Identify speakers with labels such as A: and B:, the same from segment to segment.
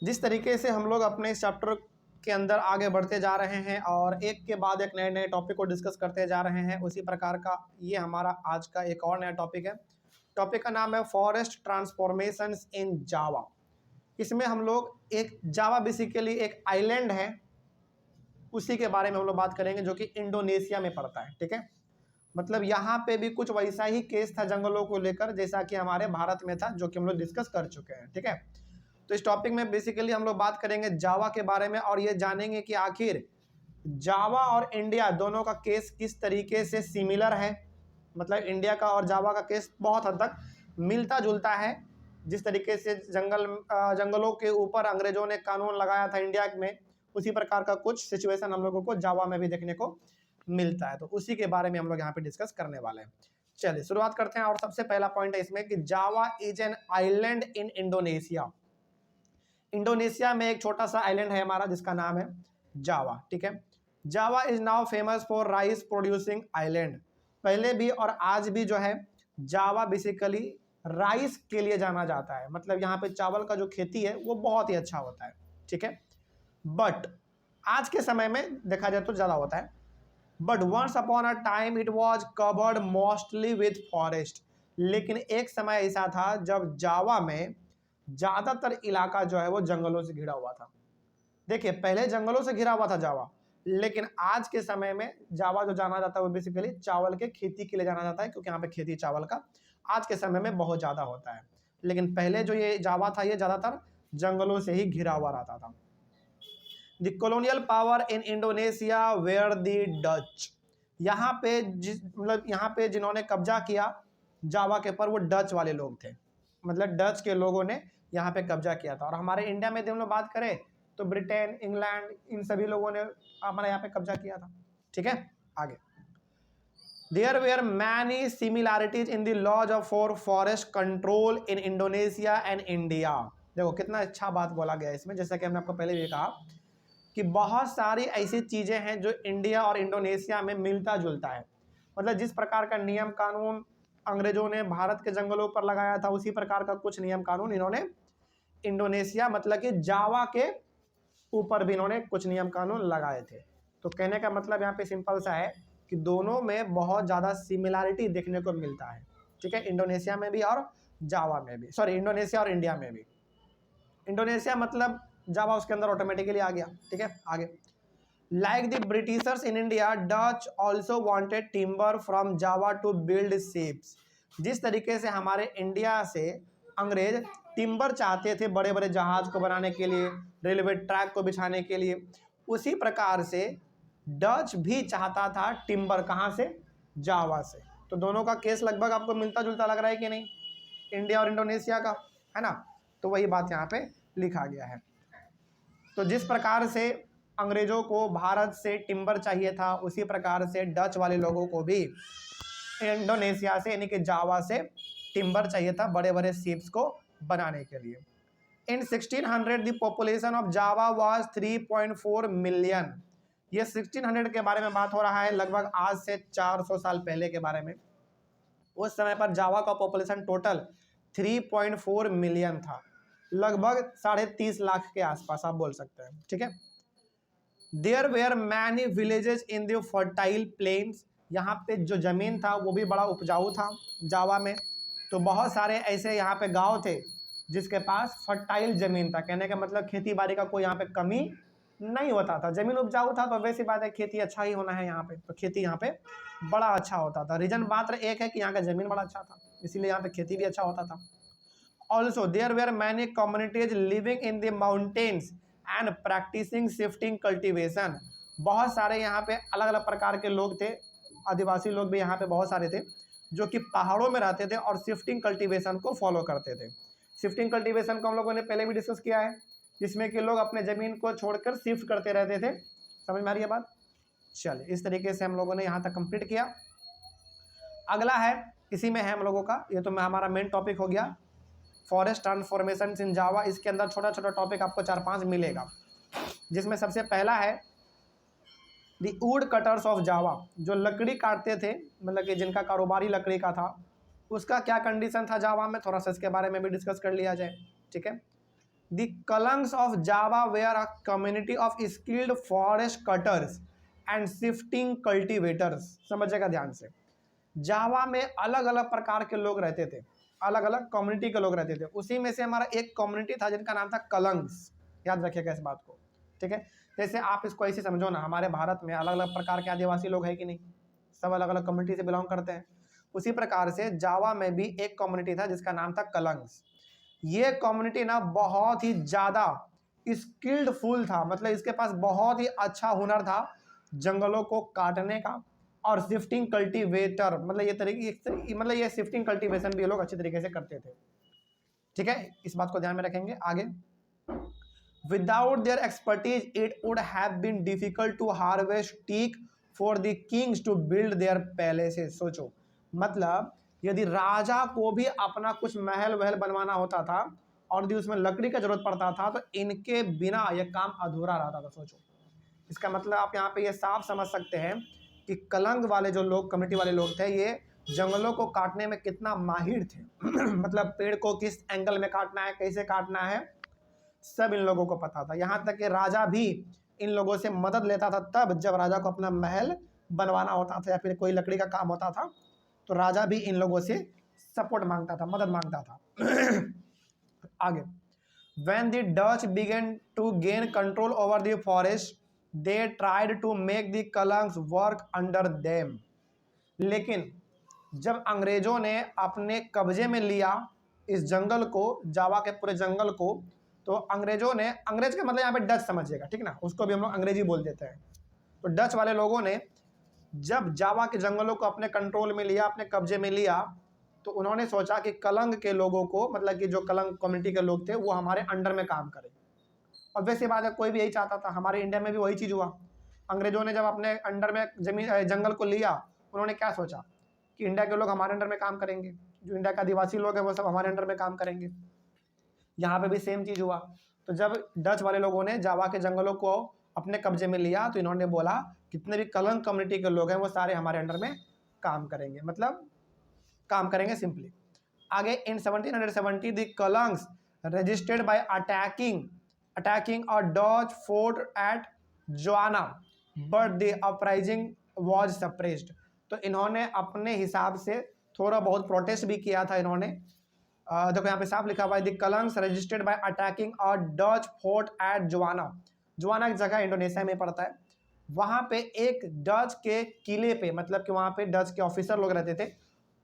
A: जिस तरीके से हम लोग अपने इस चैप्टर के अंदर आगे बढ़ते जा रहे हैं और एक के बाद एक नए नए टॉपिक को डिस्कस करते जा रहे हैं, उसी प्रकार का ये हमारा आज का एक और नया टॉपिक है। टॉपिक का नाम है फॉरेस्ट ट्रांसफॉर्मेशंस इन जावा। इसमें हम लोग एक जावा बेसिकली एक आइलैंड है, उसी के बारे में हम लोग बात करेंगे जो कि इंडोनेशिया में पड़ता है। ठीक है, मतलब यहाँ पे भी कुछ वैसा ही केस था जंगलों को लेकर जैसा कि हमारे भारत में था, जो कि हम लोग डिस्कस कर चुके हैं। ठीक है, तो इस टॉपिक में बेसिकली हम लोग बात करेंगे जावा के बारे में और ये जानेंगे कि आखिर जावा और इंडिया दोनों का केस किस तरीके से सिमिलर है। मतलब इंडिया का और जावा का केस बहुत हद तक मिलता जुलता है। जिस तरीके से जंगलों के ऊपर अंग्रेजों ने कानून लगाया था इंडिया में, उसी प्रकार का कुछ सिचुएशन हम लोगों को जावा में भी देखने को मिलता है। तो उसी के बारे में हम लोग यहाँ पे डिस्कस करने वाले हैं। चलिए शुरुआत करते हैं। और सबसे पहला पॉइंट है इसमें कि Java is an island in Indonesia. Indonesia में एक छोटा सा आइलैंड है हमारा जिसका नाम है जावा। ठीक है, Java is now famous for rice producing island. पहले भी और आज भी जो है जावा बेसिकली राइस के लिए जाना जाता है। मतलब यहाँ पे चावल का जो खेती है वो बहुत ही अच्छा होता है। ठीक है, बट आज के समय में देखा जाए तो ज़्यादा होता है। But once upon a time it was covered mostly with forest. लेकिन एक समय ऐसा था जब जावा में ज़्यादातर इलाका जो है वो जंगलों से घिरा हुआ था। देखिए, पहले जंगलों से घिरा हुआ था जावा, लेकिन आज के समय में जावा जो जाना जाता है वो बेसिकली चावल के खेती के लिए जाना जाता है, क्योंकि यहाँ पे खेती चावल का आज के समय में बहुत ज़्यादा होता है। लेकिन पहले जो ये जावा था ये ज़्यादातर जंगलों से ही घिरा हुआ रहता था। The colonial power in Indonesia where the Dutch. यहाँ पे यहाँ पे जिन्होंने कब्जा किया जावा के ऊपर वो डच वाले लोग थे। मतलब डच के लोगों ने यहाँ पे कब्जा किया था। और हमारे इंडिया में हम लोग बात करें तो ब्रिटेन, इंग्लैंड, इन सभी लोगों ने हमारे यहाँ पे कब्जा किया था। ठीक है, आगे there were many similarities in the laws of forest control in Indonesia and India. देखो कितना अच्छा बात बोला गया इसमें, जैसा कि हमने आपको पहले भी कहा कि बहुत सारी ऐसी चीज़ें हैं जो इंडिया और इंडोनेशिया में मिलता जुलता है। मतलब जिस प्रकार का नियम कानून अंग्रेजों ने भारत के जंगलों पर लगाया था, उसी प्रकार का कुछ नियम कानून इन्होंने इंडोनेशिया मतलब कि जावा के ऊपर भी इन्होंने कुछ नियम कानून लगाए थे। तो कहने का मतलब यहाँ पे सिंपल सा है कि दोनों में बहुत ज़्यादा सिमिलैरिटी देखने को मिलता है। ठीक है, इंडोनेशिया में भी और जावा में भी, सॉरी इंडोनेशिया और इंडिया में भी। इंडोनेशिया मतलब जावा उसके अंदर ऑटोमेटिकली आ गया। ठीक है, आगे like the Britishers in India Dutch also wanted timber from Java to build ships. जिस तरीके से हमारे इंडिया से अंग्रेज टिम्बर चाहते थे बड़े बड़े जहाज को बनाने के लिए, रेलवे ट्रैक को बिछाने के लिए, उसी प्रकार से डच भी चाहता था टिम्बर। कहाँ से? जावा से। तो दोनों का केस लगभग आपको मिलता जुलता लग रहा है कि नहीं, इंडिया और इंडोनेशिया का, है ना। तो वही बात यहाँ पे लिखा गया है। तो जिस प्रकार से अंग्रेजों को भारत से टिम्बर चाहिए था, उसी प्रकार से डच वाले लोगों को भी इंडोनेशिया से यानी कि जावा से टिम्बर चाहिए था बड़े बड़े शिप्स को बनाने के लिए। इन 1600 the population of Java was 3.4 million. ये 1600 के बारे में बात हो रहा है, लगभग आज से 400 साल पहले के बारे में। उस समय पर जावा का पॉपुलेशन टोटल 3.4 मिलियन था, लगभग 30.5 लाख के आसपास आप बोल सकते हैं। ठीक है, there were many villages in the fertile plains. यहाँ पे जो जमीन था वो भी बड़ा उपजाऊ था जावा में। तो बहुत सारे ऐसे यहाँ पे गांव थे जिसके पास फर्टाइल जमीन था। कहने का मतलब खेती बाड़ी का कोई यहाँ पे कमी नहीं होता था, जमीन उपजाऊ था। तो वैसी बात है, खेती अच्छा ही होना है यहाँ पे, तो खेती यहाँ पे बड़ा अच्छा होता था। रीजन मात्र एक है कि यहाँ का जमीन बड़ा अच्छा था, इसीलिए यहाँ पे खेती भी अच्छा होता था। Also there were many communities living in the mountains and practising shifting cultivation. बहुत सारे यहाँ पे अलग अलग प्रकार के लोग थे, आदिवासी लोग भी यहाँ पे बहुत सारे थे जो कि पहाड़ों में रहते थे और शिफ्टिंग कल्टीवेशन को फॉलो करते थे। शिफ्टिंग कल्टीवेशन को हम लोगों ने पहले भी डिस्कस किया है, जिसमें कि लोग अपने ज़मीन को छोड़कर शिफ्ट करते रहते थे। समझ में आ रही है बात? चलिए, इस तरीके से हम लोगों ने यहाँ तक कंप्लीट किया। अगला है, इसी में है हम लोगों का, ये तो हमारा मेन टॉपिक हो गया फॉरेस्ट ट्रांसफॉर्मेशन इन जावा। इसके अंदर छोटा छोटा टॉपिक आपको 4-5 मिलेगा, जिसमें सबसे पहला है the wood cutters of Java. जो लकड़ी काटते थे, मतलब कि जिनका कारोबारी लकड़ी का था, उसका क्या कंडीशन था जावा में, थोड़ा सा इसके बारे में भी डिस्कस कर लिया जाए। ठीक है, the Kalangs of Java were a community of skilled forest cutters and shifting cultivators. समझिएगा ध्यान से, जावा में अलग अलग प्रकार के लोग रहते थे, अलग अलग कम्युनिटी के लोग रहते थे। उसी में से हमारा एक कम्युनिटी था जिनका नाम था कलंग्स। याद रखिएगा इस बात को, ठीक है। जैसे आप इसको ऐसे समझो ना, हमारे भारत में अलग अलग प्रकार के आदिवासी लोग हैं कि नहीं, सब अलग अलग कम्युनिटी से बिलोंग करते हैं। उसी प्रकार से जावा में भी एक कम्युनिटी था जिसका नाम था कलंग्स। ये कम्युनिटी ना बहुत ही ज़्यादा स्किल्डफुल था, मतलब इसके पास बहुत ही अच्छा हुनर था जंगलों को काटने का और शिफ्टिंग कल्टीवेटर, मतलब ये तरीके, मतलब ये शिफ्टिंग कल्टीवेशन भी ये लोग अच्छे तरीके से करते थे, ठीक है। इस बात को ध्यान में रखेंगे आगे। Without their expertise, it would have been difficult to harvest teak for the kings to build their palaces। सोचो, मतलब यदि राजा को भी अपना कुछ महल वहल बनवाना होता था और यदि उसमें लकड़ी का जरूरत पड़ता था तो इनके बिना यह काम अधूरा रहता था। सोचो, इसका मतलब आप यहाँ पे ये साफ समझ सकते हैं कि कलंग वाले जो लोग, कम्युनिटी वाले लोग थे, ये जंगलों को काटने में कितना माहिर थे। मतलब पेड़ को किस एंगल में काटना है, कैसे काटना है, सब इन लोगों को पता था। यहाँ तक कि राजा भी इन लोगों से मदद लेता था। तब जब राजा को अपना महल बनवाना होता था या फिर कोई लकड़ी का काम होता था तो राजा भी इन लोगों से सपोर्ट मांगता था, मदद मांगता था। आगे, when the Dutch began to gain control over the forest, they tried to make the Kalangs work under them। लेकिन जब अंग्रेजों ने अपने कब्जे में लिया इस जंगल को, जावा के पूरे जंगल को, तो अंग्रेजों ने, अंग्रेज का मतलब यहाँ पे डच समझिएगा, ठीक ना, उसको भी हम लोग अंग्रेजी बोल देते हैं। तो डच वाले लोगों ने जब जावा के जंगलों को अपने कंट्रोल में लिया, अपने कब्जे में लिया, तो उन्होंने सोचा कि कलंग के लोगों को, मतलब कि जो कलंग कम्युनिटी के लोग थे, वो हमारे अंडर में काम करें। और वैसी बात है, कोई भी यही चाहता था। हमारे इंडिया में भी वही चीज़ हुआ। अंग्रेजों ने जब अपने अंडर में जंगल को लिया, उन्होंने क्या सोचा कि इंडिया के लोग हमारे अंडर में काम करेंगे, जो इंडिया के आदिवासी लोग हैं वो सब हमारे अंडर में काम करेंगे। यहाँ पे भी सेम चीज़ हुआ। तो जब डच वाले लोगों ने जावा के जंगलों को अपने कब्जे में लिया तो इन्होंने बोला कितने भी कलंग कम्युनिटी के लोग हैं वो सारे हमारे अंडर में काम करेंगे, मतलब काम करेंगे सिंपली। आगे, in 1770 the Kalangs registered by attacking a Dutch fort at Joana, but the uprising was suppressed. तो इन्होंने अपने हिसाब से थोड़ा बहुत प्रोटेस्ट भी किया था इन्होंने। देखो यहाँ पे साफ लिखा हुआ है, the Kalangs registered by attacking a Dutch fort at Joana. Joana एक जगह इंडोनेशिया में पड़ता है। वहाँ पे एक डच के किले पे, मतलब कि वहाँ पे डच के ऑफिसर लोग रहते थे,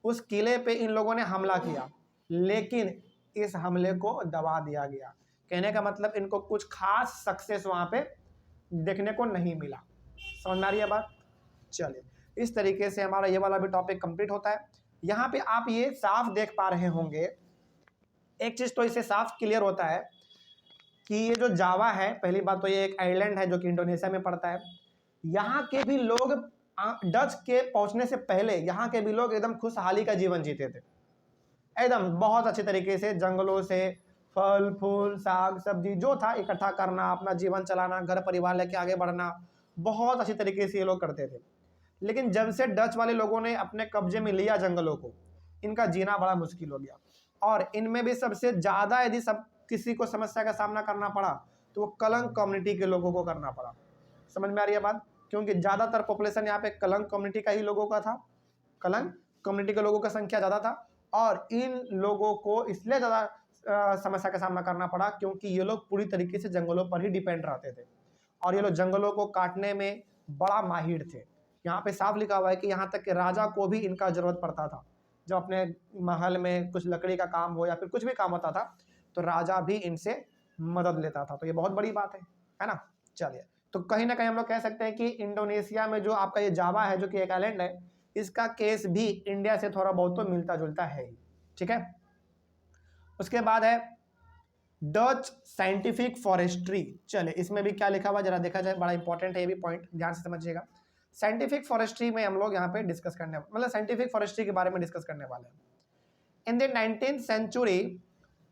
A: उस किले पे इन लोगों ने हमला किया, लेकिन इस हमले को दबा दिया गया। कहने का मतलब इनको कुछ खास सक्सेस वहाँ पे देखने को नहीं मिला। समझ में आ रही है बात? चलिए, इस तरीके से हमारा ये वाला भी टॉपिक कंप्लीट होता है। यहाँ पे आप ये साफ देख पा रहे होंगे, एक चीज़ तो इससे साफ क्लियर होता है कि ये जो जावा है, पहली बात तो ये एक आइलैंड है जो कि इंडोनेशिया में पड़ता है। यहाँ के भी लोग डच के पहुंचने से पहले यहाँ के भी लोग एकदम खुशहाली का जीवन जीते थे, एकदम बहुत अच्छे तरीके से जंगलों से फल फूल साग सब्जी जो था इकट्ठा करना, अपना जीवन चलाना, घर परिवार लेके आगे बढ़ना, बहुत अच्छी तरीके से ये लोग करते थे। लेकिन जब से डच वाले लोगों ने अपने कब्जे में लिया जंगलों को, इनका जीना बड़ा मुश्किल हो गया। और इनमें भी सबसे ज़्यादा यदि सब किसी को समस्या का सामना करना पड़ा तो वो कलंग कम्युनिटी के लोगों को करना पड़ा। समझ में आ रही है बात? क्योंकि ज़्यादातर पॉपुलेशन यहाँ पे कलंग कम्युनिटी का ही लोगों का था, कलंग कम्युनिटी के लोगों का संख्या ज़्यादा था। और इन लोगों को इसलिए ज़्यादा समस्या का सामना करना पड़ा क्योंकि ये लोग पूरी तरीके से जंगलों पर ही डिपेंड रहते थे और ये लोग जंगलों को काटने में बड़ा माहिर थे। यहाँ पे साफ लिखा हुआ है कि यहाँ तक कि राजा को भी इनका ज़रूरत पड़ता था। जब अपने महल में कुछ लकड़ी का काम हो या फिर कुछ भी काम होता था तो राजा भी इनसे मदद लेता था। तो ये बहुत बड़ी बात है ना। चलिए, तो कहीं ना कहीं हम लोग कह सकते हैं कि इंडोनेशिया में जो आपका ये जावा है जो कि एक आइलैंड है, इसका केस भी इंडिया से थोड़ा बहुत तो मिलता जुलता है ही, ठीक है। उसके बाद है डच साइंटिफिक फॉरेस्ट्री। चले, इसमें भी क्या लिखा हुआ जरा देखा जाए, बड़ा इंपॉर्टेंट है ये भी पॉइंट, ध्यान से समझिएगा। साइंटिफिक फॉरेस्ट्री में हम लोग यहाँ पे डिस्कस करने, मतलब साइंटिफिक फॉरेस्ट्री के बारे में डिस्कस करने वाले हैं। In the 19th century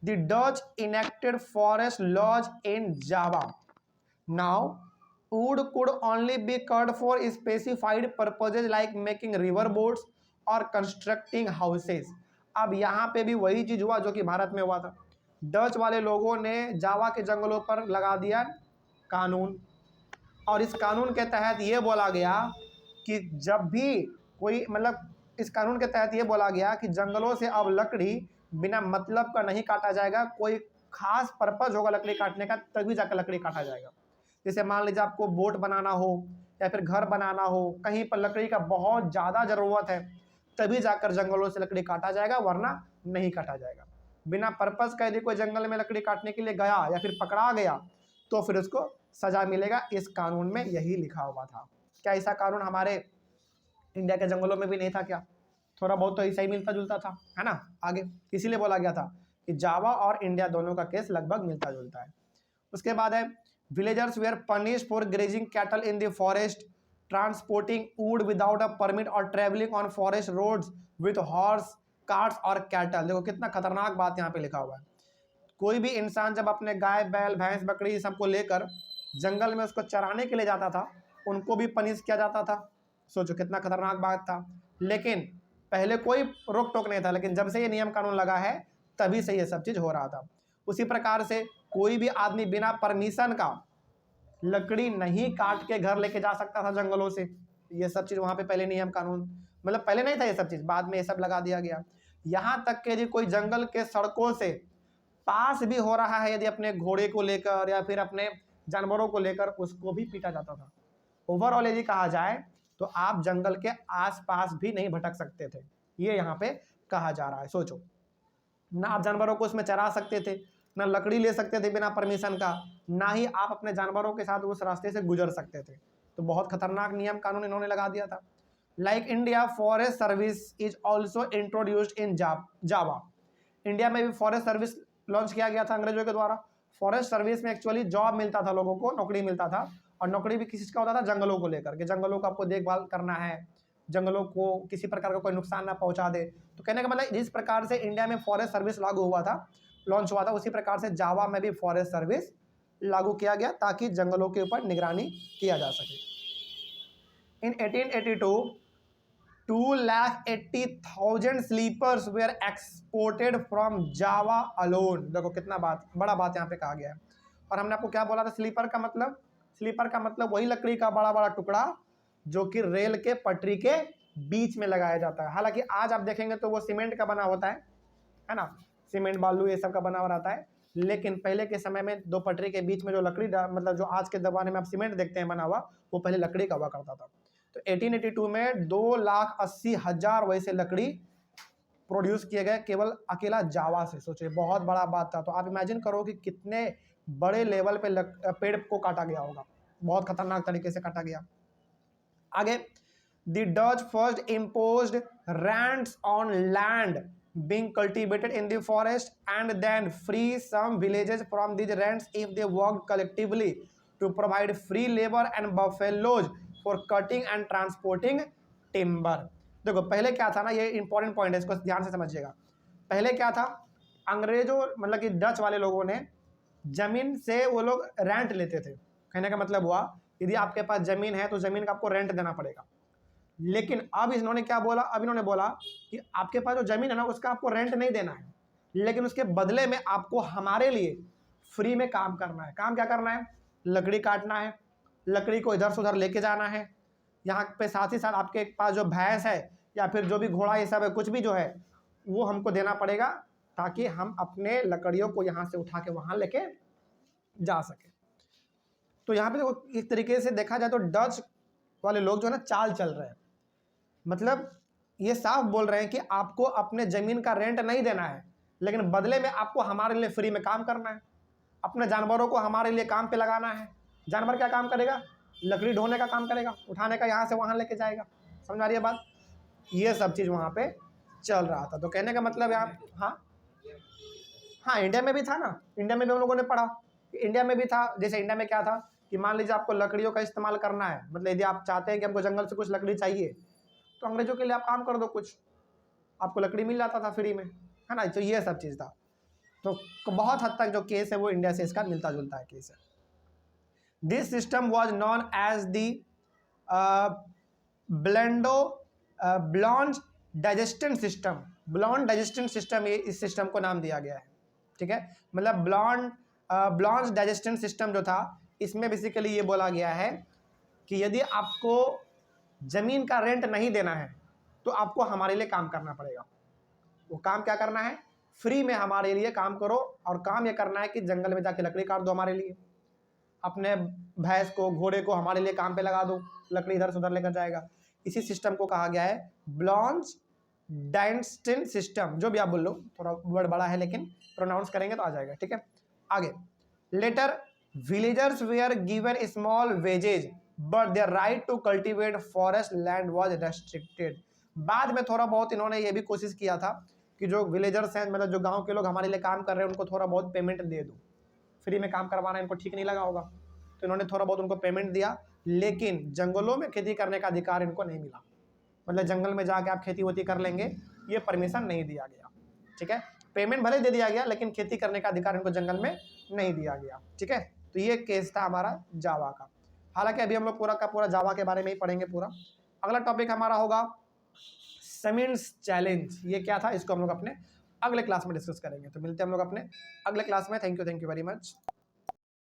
A: the Dutch enacted forest laws in Java. Now wood could only be cut for specified purposes like making river boats और constructing houses। अब यहाँ पे भी वही चीज हुआ जो कि भारत में हुआ था। डच वाले लोगों ने जावा के जंगलों पर लगा दिया कानून, और इस कानून के तहत ये बोला गया कि जब भी कोई मतलब इस कानून के तहत ये बोला गया कि जंगलों से अब लकड़ी बिना मतलब का नहीं काटा जाएगा, कोई खास पर्पज होगा लकड़ी काटने का तभी जाकर लकड़ी काटा जाएगा। जैसे मान लीजिए आपको बोट बनाना हो या फिर घर बनाना हो, कहीं पर लकड़ी का बहुत ज़्यादा ज़रूरत है, तभी जाकर जंगलों से लकड़ी काटा जाएगा, वरना नहीं काटा जाएगा। बिना पर्पज का यदि कोई जंगल में लकड़ी काटने के लिए गया या फिर पकड़ा गया तो फिर उसको सजा मिलेगा। इस कानून में यही लिखा हुआ था। क्या ऐसा कानून हमारे इंडिया के जंगलों में भी नहीं था क्या? थोड़ा बहुत तो ऐसा ही मिलता जुलता था, है ना। आगे इसीलिए बोला गया था कि जावा और इंडिया दोनों का केस लगभग मिलता जुलता है। उसके बाद है villagers were punished for grazing cattle in the forest, transporting wood without a permit और travelling on forest roads with horse carts और कैटल। देखो कितना खतरनाक बात यहाँ पे लिखा हुआ है। कोई भी इंसान जब अपने गाय बैल भैंस बकरी सबको लेकर जंगल में उसको चराने के लिए जाता था, उनको भी पनिश किया जाता था। सोचो कितना खतरनाक बात था। लेकिन पहले कोई रोक टोक नहीं था, लेकिन जब से ये नियम कानून लगा है तभी से ये सब चीज़ हो रहा था। उसी प्रकार से कोई भी आदमी बिना परमिशन का लकड़ी नहीं काट के घर लेके जा सकता था जंगलों से। ये सब चीज़ वहाँ पे पहले नियम कानून, मतलब पहले नहीं था ये सब चीज़, बाद में ये सब लगा दिया गया। यहाँ तक कि यदि कोई जंगल के सड़कों से पास भी हो रहा है, यदि अपने घोड़े को लेकर या फिर अपने जानवरों को लेकर, उसको भी पीटा जाता था। ओवरऑल यदि कहा जाए तो आप जंगल के आसपास भी नहीं भटक सकते थे, ये यहाँ पे कहा जा रहा है। सोचो ना आप जानवरों को उसमें चरा सकते थे, ना लकड़ी ले सकते थे बिना परमिशन का, ना ही आप अपने जानवरों के साथ उस रास्ते से गुजर सकते थे। तो बहुत खतरनाक नियम कानून इन्होंने लगा दिया था। Like India forest service is also introduced in Java. India में भी फॉरेस्ट सर्विस लॉन्च किया गया था अंग्रेजों के द्वारा। फॉरेस्ट सर्विस में एक्चुअली जॉब मिलता था, लोगों को नौकरी मिलता था, और नौकरी भी किसी का होता था, जंगलों को लेकर के। जंगलों को आपको देखभाल करना है, जंगलों को किसी प्रकार का कोई नुकसान ना पहुंचा दे। तो कहने का मतलब जिस प्रकार से इंडिया में फॉरेस्ट सर्विस लागू हुआ था, लॉन्च हुआ था, उसी प्रकार से जावा में भी फॉरेस्ट सर्विस लागू किया गया ताकि जंगलों के ऊपर निगरानी किया जा सके। In 1882 2,80,000 sleepers were exported from Java alone. देखो कितना बड़ा बात यहाँ पे कहा गया है। और हमने आपको क्या बोला था, स्लीपर का मतलब? स्लीपर का मतलब वही लकड़ी का बड़ा बड़ा टुकड़ा जो कि रेल के पटरी के बीच में लगाया जाता है। हालांकि आज आप देखेंगे तो वो सीमेंट का बना होता है ना, सीमेंट बालू ये सब का बना हुआ रहता है। लेकिन पहले के समय में दो पटरी के बीच में जो लकड़ी, मतलब जो आज के जमाने में आप सीमेंट देखते हैं बना हुआ, वो पहले लकड़ी का हुआ करता था। तो 1882 में 2,80,000 वैसे लकड़ी प्रोड्यूस किए गए केवल अकेला जावा से। सोचिए बहुत बड़ा बात था। तो आप इमेजिन करो कि कितने बड़े लेवल पे पेड़ को काटा गया होगा, बहुत खतरनाक तरीके से काटा गया। आगे, the Dutch first imposed rents on land being cultivated in the forest and then free some villages from these rents if they worked collectively to provide free labor and buffaloes for cutting and transporting timber। देखो पहले क्या था ना, ये important point है, इसको ध्यान से समझिएगा। पहले क्या था, अंग्रेजों मतलब कि डच वाले लोगों ने जमीन से वो लोग रेंट लेते थे। कहने का मतलब हुआ यदि आपके पास जमीन है तो जमीन का आपको रेंट देना पड़ेगा। लेकिन अब इन्होंने क्या बोला, अब इन्होंने बोला कि आपके पास जो जमीन है ना उसका आपको रेंट नहीं देना है, लेकिन उसके बदले में आपको हमारे लिए फ्री में काम करना है। काम क्या करना है? लकड़ी काटना है, लकड़ी को इधर से उधर लेके जाना है। यहाँ पे साथ ही साथ आपके पास जो भैंस है या फिर जो भी घोड़ा ये सब है, कुछ भी जो है वो हमको देना पड़ेगा ताकि हम अपने लकड़ियों को यहाँ से उठा के वहाँ लेके जा सके। तो यहाँ पे देखो इस तरीके से देखा जाए तो डच वाले लोग जो है ना चाल चल रहे हैं, मतलब ये साफ बोल रहे हैं कि आपको अपने जमीन का रेंट नहीं देना है, लेकिन बदले में आपको हमारे लिए फ्री में काम करना है। अपने जानवरों को हमारे लिए काम पे लगाना है। जानवर क्या काम करेगा? लकड़ी ढोने का काम करेगा, उठाने का, यहाँ से वहाँ लेके जाएगा। समझ आ रही है बात? ये सब चीज़ वहाँ पे चल रहा था। तो कहने का मतलब यहाँ, हाँ इंडिया में भी था ना, इंडिया में भी हम लोगों ने पढ़ा, इंडिया में भी था। जैसे इंडिया में क्या था कि मान लीजिए आपको लकड़ियों का इस्तेमाल करना है, मतलब यदि आप चाहते हैं कि हमको जंगल से कुछ लकड़ी चाहिए तो अंग्रेजों के लिए आप काम कर दो, कुछ आपको लकड़ी मिल जाता था फ्री में, है ना। तो ये सब चीज़ था। तो बहुत हद तक जो केस है वो इंडिया से इसका मिलता जुलता है केस है। This system was known as the blond digestion system. Blond digestion system, ये इस सिस्टम को नाम दिया गया है। ठीक है, मतलब ब्लॉन्स डाइजेशन सिस्टम जो था, इसमें बेसिकली ये बोला गया है कि यदि आपको ज़मीन का रेंट नहीं देना है तो आपको हमारे लिए काम करना पड़ेगा। वो काम क्या करना है? फ्री में हमारे लिए काम करो, और काम ये करना है कि जंगल में जाके लकड़ी काट दो हमारे लिए, अपने भैंस को घोड़े को हमारे लिए काम पे लगा दो, लकड़ी इधर से उधर लेकर जाएगा। इसी सिस्टम को कहा गया है ब्लॉन्स डाइजेशन सिस्टम, जो भी आप बोल लो, थोड़ा वर्ड बड़ा है लेकिन प्रोनाउंस करेंगे तो आ जाएगा, ठीक है। आगे, later villagers were given small wages but their right to cultivate forest land was restricted. बाद में थोड़ा बहुत इन्होंने ये भी कोशिश किया था कि जो विलेजर्स हैं, मतलब जो गांव के लोग हमारे लिए काम कर रहे हैं, उनको थोड़ा बहुत पेमेंट दे दो। फ्री में काम करवाना इनको ठीक नहीं लगा होगा, तो इन्होंने थोड़ा बहुत उनको पेमेंट दिया, लेकिन जंगलों में खेती करने का अधिकार इनको नहीं मिला। मतलब जंगल में जाके आप खेती वोती कर लेंगे, ये परमिशन नहीं दिया गया, ठीक है। पेमेंट भले दे दिया गया, लेकिन खेती करने का अधिकार इनको जंगल में नहीं दिया गया, ठीक है। तो ये केस था हमारा जावा का। हालांकि अभी हम लोग पूरा का पूरा जावा के बारे में ही पढ़ेंगे पूरा। अगला टॉपिक हमारा होगा समिन्स चैलेंज। ये क्या था, इसको हम लोग अपने अगले क्लास में डिस्कस करेंगे। तो मिलते हैं हम लोग अपने अगले क्लास में। Thank you very much.